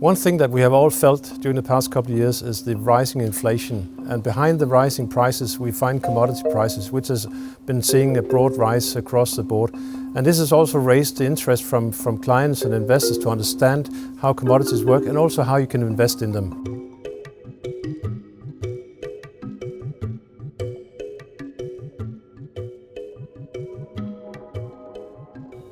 One thing that we have all felt during the past couple of years is the rising inflation. And behind the rising prices, we find commodity prices, which has been seeing a broad rise across the board. And this has also raised the interest from clients and investors to understand how commodities work and also how you can invest in them.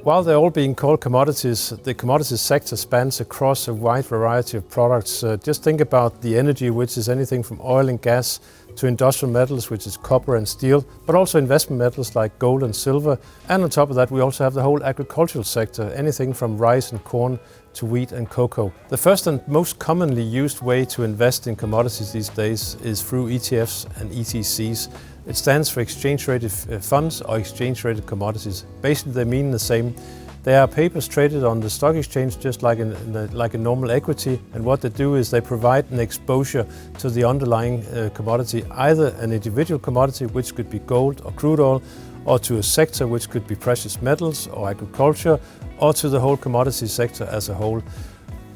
While they're all being called commodities, the commodities sector spans across a wide variety of products. Just think about the energy, which is anything from oil and gas to industrial metals, which is copper and steel, but also investment metals like gold and silver. And on top of that, we also have the whole agricultural sector, anything from rice and corn to wheat and cocoa. The first and most commonly used way to invest in commodities these days is through ETFs and ETCs. It stands for exchange-traded funds or exchange-traded commodities. Basically, they mean the same. They are papers traded on the stock exchange just like a normal equity, and what they do is they provide an exposure to the underlying commodity, either an individual commodity, which could be gold or crude oil, or to a sector, which could be precious metals or agriculture, or to the whole commodity sector as a whole.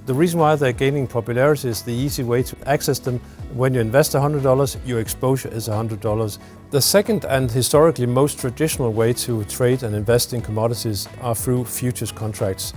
The reason why they're gaining popularity is the easy way to access them. When you invest $100, your exposure is $100. The second and historically most traditional way to trade and invest in commodities are through futures contracts.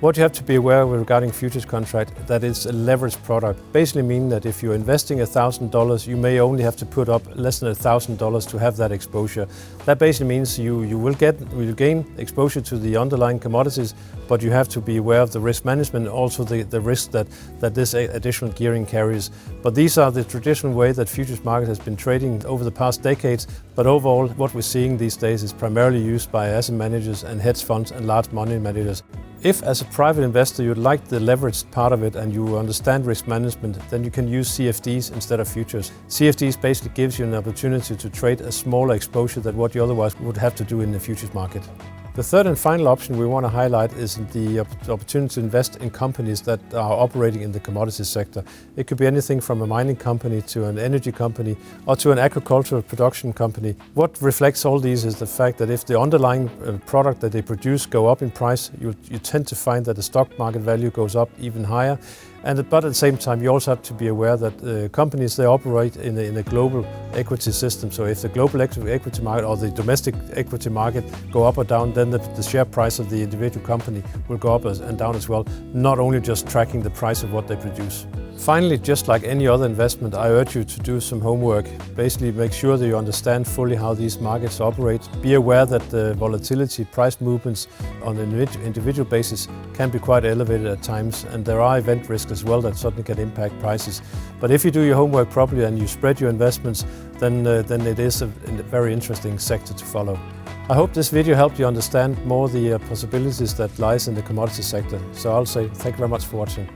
What you have to be aware of regarding futures contract, that it's a leveraged product. Basically meaning that if you're investing $1,000, you may only have to put up less than $1,000 to have that exposure. That basically means you will gain exposure to the underlying commodities, but you have to be aware of the risk management and also the risk that this additional gearing carries. But these are the traditional way that futures market has been trading over the past decades. But overall, what we're seeing these days is primarily used by asset managers and hedge funds and large money managers. If, as a private investor, you like the leveraged part of it and you understand risk management, then you can use CFDs instead of futures. CFDs basically gives you an opportunity to trade a smaller exposure than what you otherwise would have to do in the futures market. The third and final option we want to highlight is the opportunity to invest in companies that are operating in the commodities sector. It could be anything from a mining company to an energy company or to an agricultural production company. What reflects all these is the fact that if the underlying product that they produce go up in price, you tend to find that the stock market value goes up even higher. But at the same time, you also have to be aware that companies, they operate in a global equity system. So if the global equity market or the domestic equity market go up or down, then the share price of the individual company will go up and down as well, not only just tracking the price of what they produce. Finally, just like any other investment, I urge you to do some homework. Basically, make sure that you understand fully how these markets operate. Be aware that the volatility, price movements on an individual basis can be quite elevated at times, and there are event risks as well that certainly can impact prices. But if you do your homework properly and you spread your investments, then it is a very interesting sector to follow. I hope this video helped you understand more the possibilities that lies in the commodity sector. So I'll say thank you very much for watching.